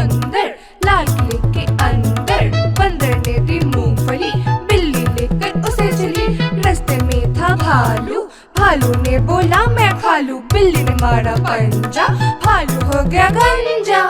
बंदर, लाल किले के अंदर बंदर ने दी मूंगफली, बिल्ली लेकर उसे चली। रास्ते में था भालू, भालू ने बोला मैं खा लूं, बिल्ली ने मारा पंजा, भालू हो गया गंजा।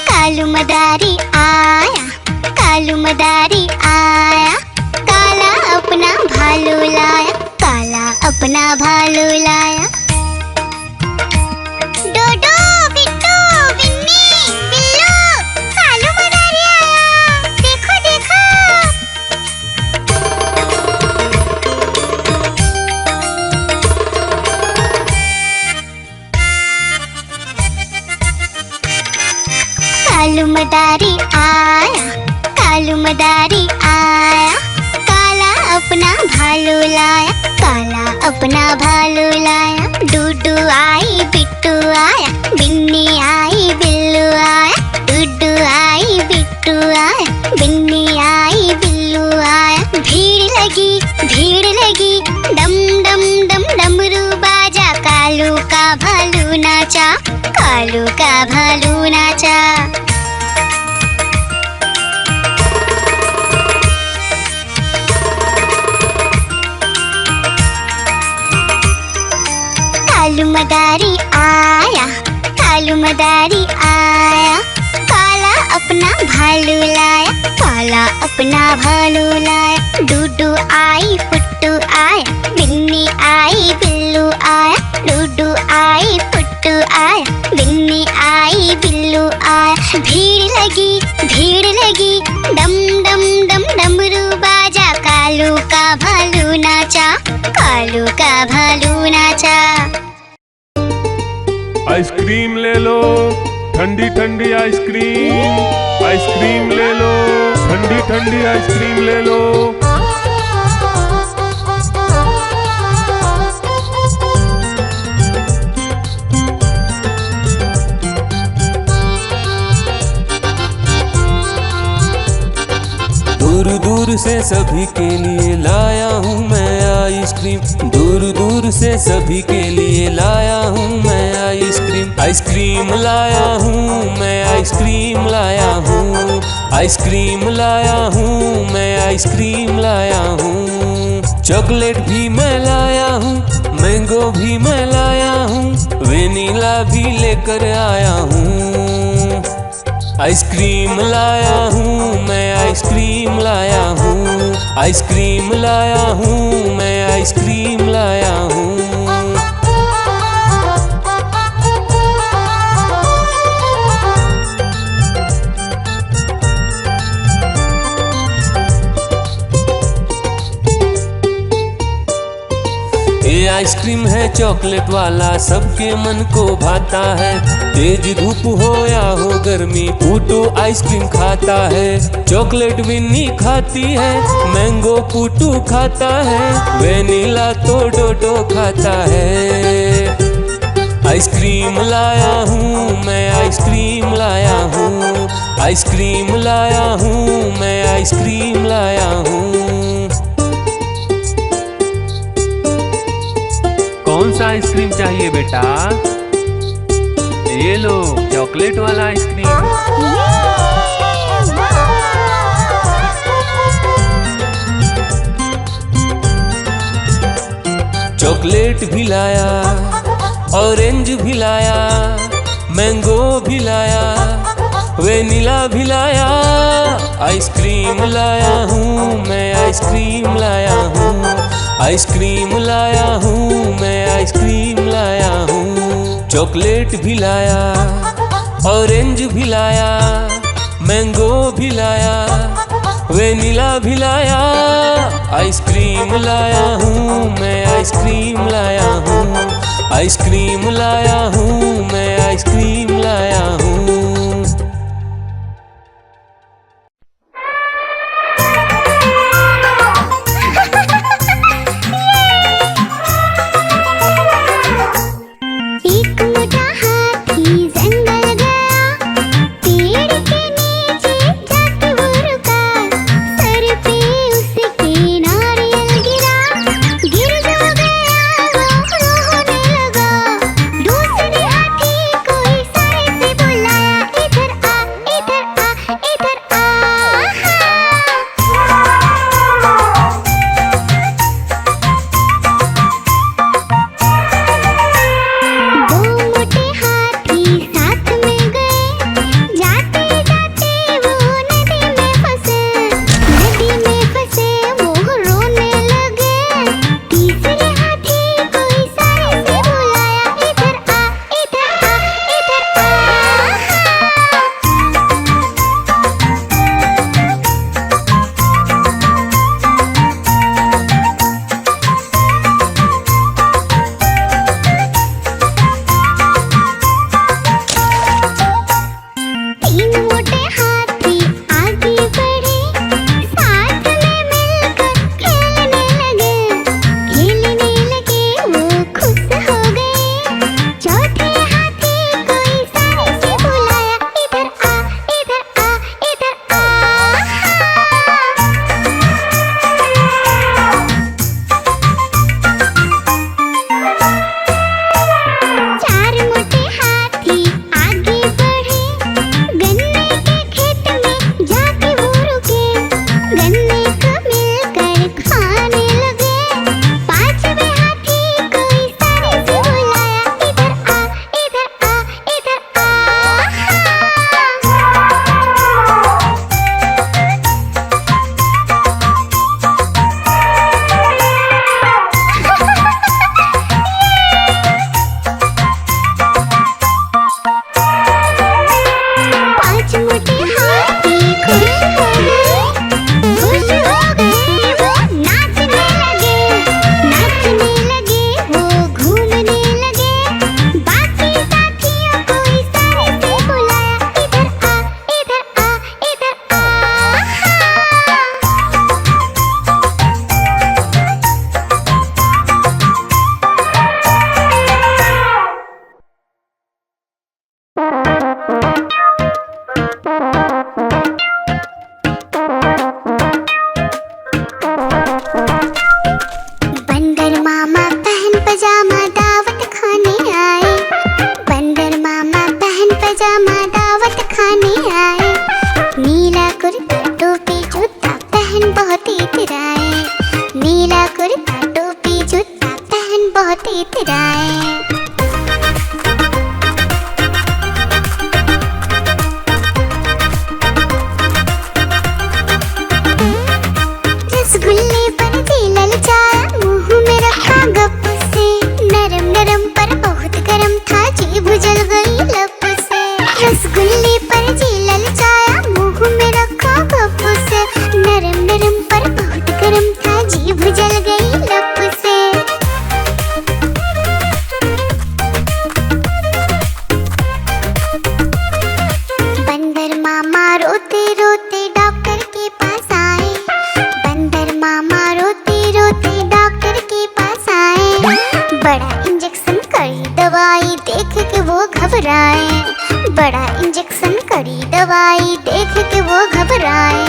कालू मदारी आया, कालू मदारी आया, काला अपना भालू लाया, काला अपना भालू लाया। डोडो बिट्टू बिन्नी बिल्लू, कालू मदारी आया, देखो देखो। मदारी आया, कालू मदारी आया। काला अपना भालू लाया, काला अपना भालू लाया। डूडू आई बिट्टू आया, बिन्नी आई बिल्लू आया। डूडू आई बिट्टू आया, बिन्नी आई बिल्लू आया। भीड़ लगी डम डम डम डमरू बाजा। कालू का भालू नाचा, कालू का भालू नाचा। कालू मदारी आया, कालू मदारी आया। काला अपना भालू लाया, काला अपना भालू लाया। डूडू आई फुट्टू आया, बिन्नी आई बिल्लू आया। डूडू आई फुट्टू आया, बिन्नी आई बिल्लू आया। भीड़ लगी डम डम डम डमरू बाजा। कालू का भालू नाचा, कालू का भालू नाचा। आइसक्रीम ले लो, ठंडी ठंडी आइसक्रीम। आइसक्रीम ले लो, ठंडी ठंडी आइसक्रीम ले लो। दूर दूर से सभी के लिए लाया हूँ मैं आइसक्रीम। दूर दूर से सभी के लिए लाया हूँ मैं आइसक्रीम। आइसक्रीम लाया हूँ मैं, आइसक्रीम लाया हूँ। आइसक्रीम लाया हूँ मैं, आइसक्रीम लाया हूँ। चॉकलेट भी मैं लाया हूँ, मैंगो भी मैं लाया हूँ। वेनिला भी लेकर आया हूँ। आइसक्रीम लाया हूँ मैं, आइसक्रीम लाया हूँ। आइसक्रीम लाया हूँ मैं, आइसक्रीम लाया हूँ। ये आइसक्रीम है चॉकलेट वाला, सबके मन को भाता है। तेज धूप हो या हो गर्मी, पूटू आइसक्रीम खाता है। चॉकलेट विन्नी खाती है, मैंगो पूटू खाता है। वेनिला तो डोडो खाता है। आइसक्रीम लाया हूँ मैं, आइसक्रीम लाया हूँ। आइसक्रीम लाया हूँ मैं, आइसक्रीम लाया हूँ। कौन सा आइसक्रीम चाहिए बेटा? ये लो चॉकलेट वाला आइसक्रीम। चॉकलेट भी लाया, ऑरेंज भी लाया, मैंगो भी लाया, वेनिला भी लाया। आइसक्रीम लाया हूँ मैं, आइसक्रीम लाया हूँ। आइसक्रीम लाया हूँ मैं, आइसक्रीम लाया हूँ। चॉकलेट भी लाया, ऑरेंज भी लाया, मैंगो भी लाया, वेनिला भी लाया। आइसक्रीम लाया हूँ मैं, आइसक्रीम लाया हूँ। आइसक्रीम लाया हूँ मैं, आइसक्रीम लाया हूँ। दूसरे हाथी कोई साए से बोला। मत इतराए। रसगुल्ले पर जी ललचाया, मुंह में रखा गप से, नरम नरम पर बहुत गरम था, जीभ जल गई लप से। रसगुल्ले पर जी ललचाया, मुंह में रखा गप से, नरम नरम पर बहुत गरम था, जीभ जल गई लप से। बंदर मामा रोते रोते डॉक्टर के पास आए। बंदर मामा रोते रोते डॉक्टर के पास आए। बड़ा इंजेक्शन कड़ी दवाई देख के वो घबराए। बड़ा इंजेक्शन कड़ी दवाई देख के वो घबराए।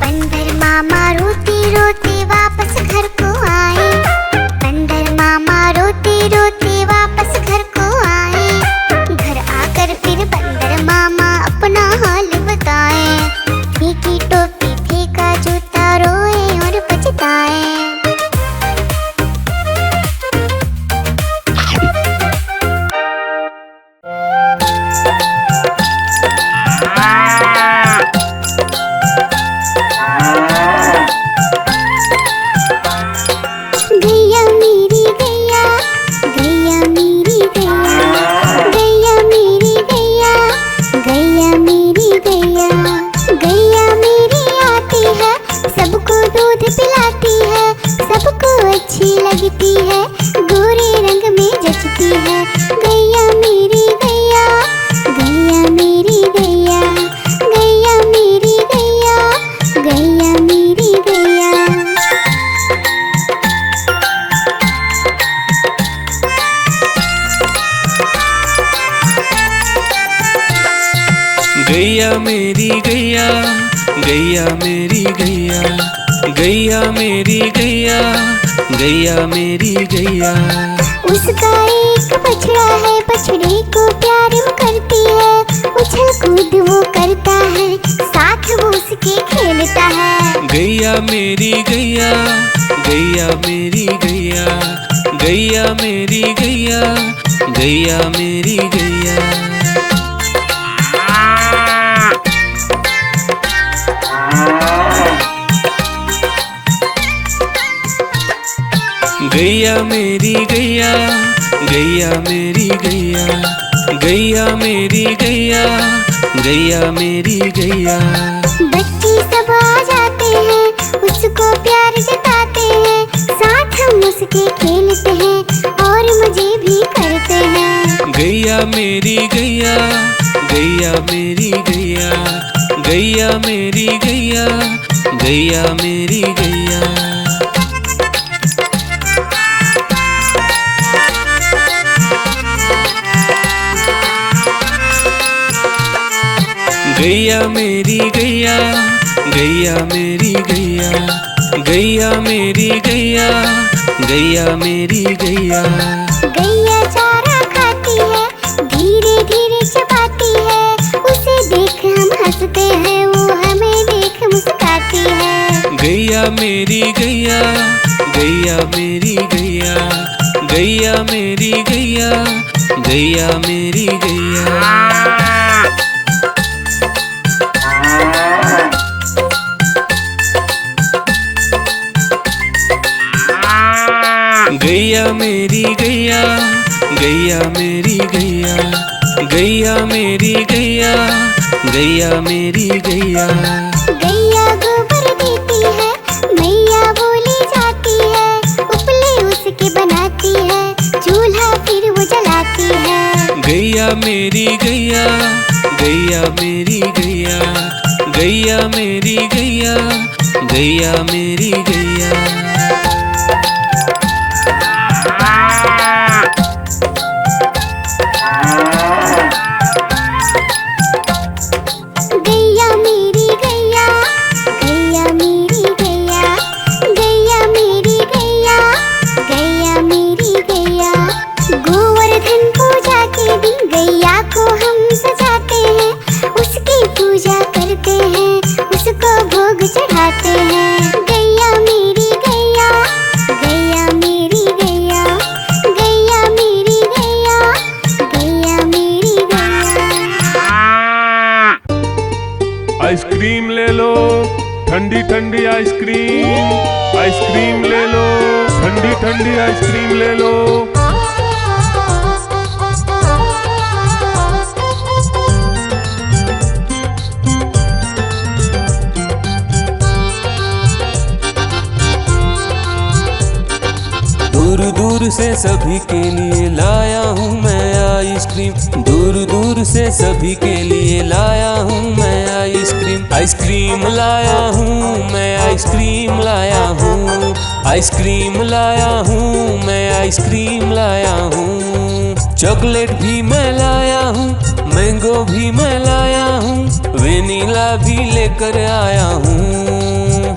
बंदर मामा रोते रोते वापस घर को आए। बंदर मामा रोते रोते वापस घर को आए। घर आकर फिर बंदर मामा अपना हाल बताए। फेंकी टोपी फेंका जूता, रोए और पछताए। गैया मेरी गैया, गैया मेरी गैया, गैया मेरी गैया, गैया मेरी गैया। गैया मेरी आती है, सबको दूध पिलाती है, सबको अच्छी लगती है, गोरे रंग में जचती है। गैया मेरी गैया, गैया मेरी गैया, गैया मेरी गैया, गैया मेरी गैया। गैया मेरी गैया, गैया मेरी गैया, गैया मेरी गैया, गैया मेरी गैया। उसका एक बछड़ा है, बछड़े को प्यार वो करती है, उछल कूद वो करता है, साथ वो उसके खेलता है। गैया मेरी गैया, गैया मेरी गैया, गैया मेरी गैया, गैया मेरी गैया। गैया मेरी गैया, गैया मेरी गैया, गैया मेरी गैया, गैया मेरी गैया। बच्चे सब आ जाते हैं, उसको प्यार जताते हैं, साथ हम उसके खेलते हैं और मजे भी करते हैं। गैया मेरी गैया, गैया मेरी गैया, गैया मेरी गैया, गैया मेरी गैया। गैया मेरी गैया, गैया मेरी गैया, गैया मेरी गैया, गैया मेरी गैया। गैया चारा खाती है, धीरे धीरे चबाती है, उसे देख हम हंसते हैं, वो हमें देख मुस्काती है। गैया मेरी गैया, गैया मेरी गैया, गैया मेरी गैया, गैया मेरी गैया। गैया मेरी गैया, गैया मेरी गैया, गैया मेरी गैया, गैया मेरी गैया। गैया गोबर देती है, मैया बोली जाती है, उपले उसके बनाती है, चूल्हा फिर वो जलाती है। गैया मेरी गैया, गैया मेरी गैया, गैया मेरी गैया, गैया मेरी गैया। गैया मेरी गैया, गैया मेरी गैया, गैया मेरी गैया, गैया मेरी गैया। गोवर्धन पूजा के दिन गैया को हम सजाते हैं, उसके आइसक्रीम ले लो, ठंडी ठंडी आइसक्रीम। आइसक्रीम ले लो, ठंडी ठंडी आइसक्रीम ले लो। दूर दूर से सभी के लिए लाया हूँ मैं आइसक्रीम, दूर दूर से सभी के लिए लाया हूँ मैं आइसक्रीम। आइसक्रीम लाया हूँ मैं, आइसक्रीम लाया हूँ, आइसक्रीम लाया हूँ मैं, आइसक्रीम लाया हूँ। चॉकलेट भी मैं लाया हूँ, मैंगो भी मैं लाया हूँ, वेनिला भी लेकर आया हूँ।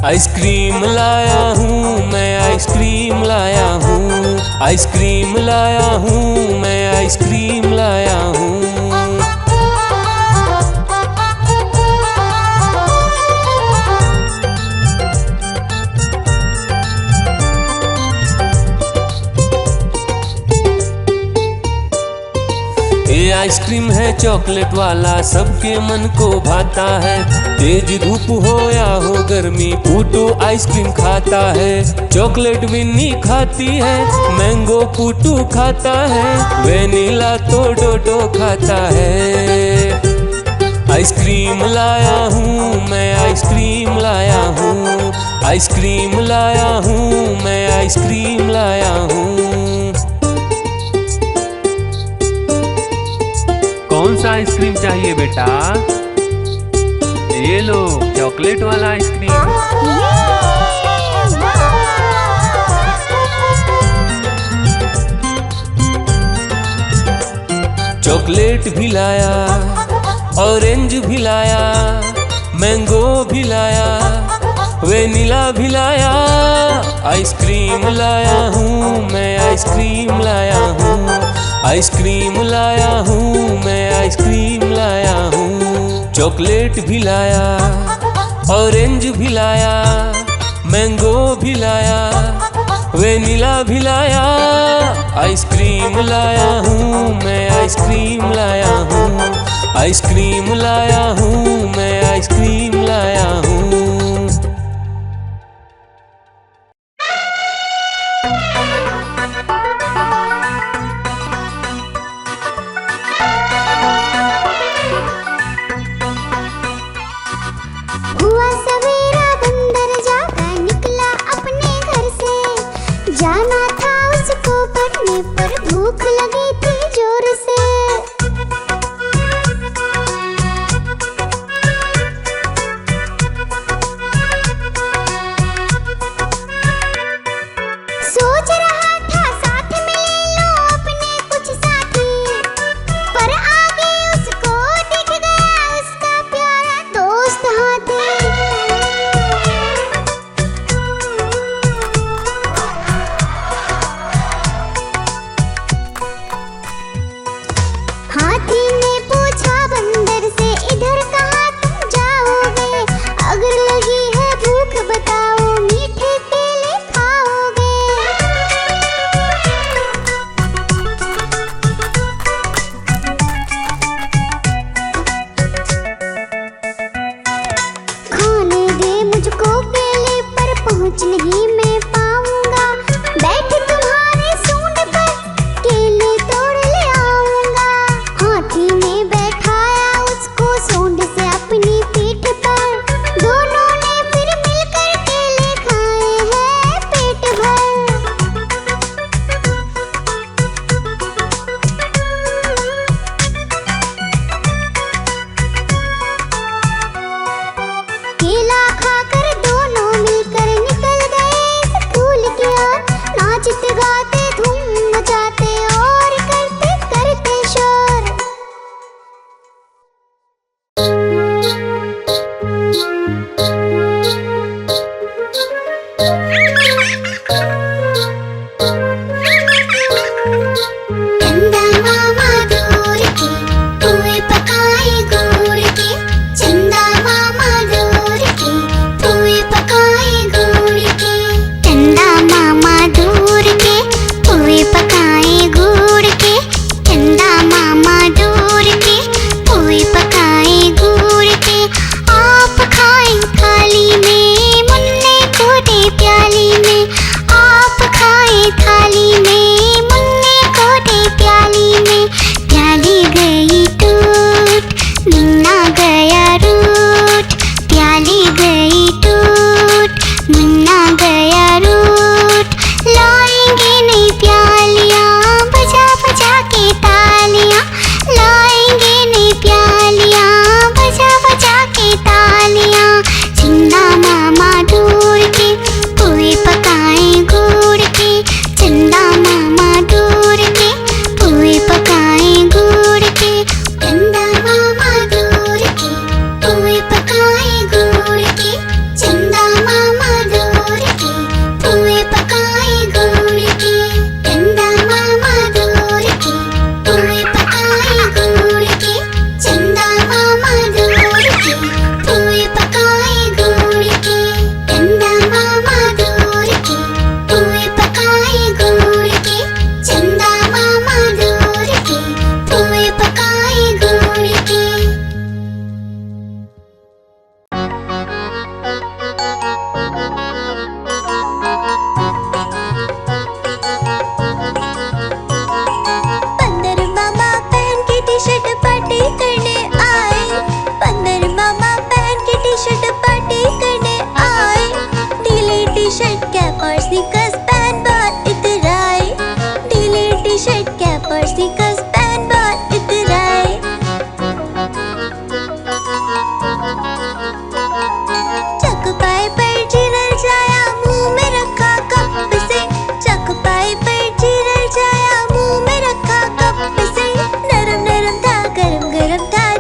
आइसक्रीम लाया हूँ मैं, आइसक्रीम लाया हूँ, आइसक्रीम लाया हूँ मैं, आइसक्रीम लाया हूँ। ये आइसक्रीम है चॉकलेट वाला, सबके मन को भाता है। तेज धूप हो या हो गर्मी, पूटू आइसक्रीम खाता है। चॉकलेट विन्नी खाती है, मैंगो पूटू खाता है, वेनिला तो डोडो खाता है। आइसक्रीम लाया हूँ मैं, आइसक्रीम लाया हूँ, आइसक्रीम लाया हूँ मैं, आइसक्रीम लाया हूँ। कौन सा आइसक्रीम चाहिए बेटा? ये लो चॉकलेट वाला आइसक्रीम। चॉकलेट भी लाया, ऑरेंज भी लाया, मैंगो भी लाया, वेनिला भी लाया। आइसक्रीम लाया हूँ मैं, आइसक्रीम लाया हूँ, आइसक्रीम लाया हूँ मैं, आइसक्रीम लाया हूँ। चॉकलेट भी लाया, ऑरेंज भी लाया, मैंगो भी लाया, वेनिला भी लाया। आइसक्रीम लाया हूँ मैं, आइसक्रीम लाया हूँ, आइसक्रीम लाया हूँ मैं, आइसक्रीम लाया हूँ। हुआ सवेरा बंदर जागा निकला अपने घर से, जाना था उसको पढ़ने पर भूख लगी थी जोर से।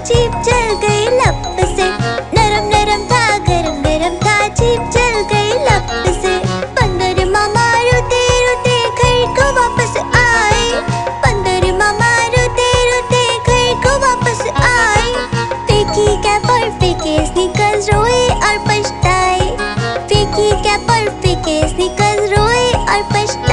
जीभ जल गई लब से। नरम नरम था गरम गरम था, जीभ जल गई लब से। बंदर मामा रोते रोते घर को वापस आए। बंदर मामा रोते रोते घर को वापस आए। फेंकी कैप और फेंके स्नीकर्स, रोए और पछताए। फेंकी कैप और फेंके स्नीकर्स, रोए और पछताए।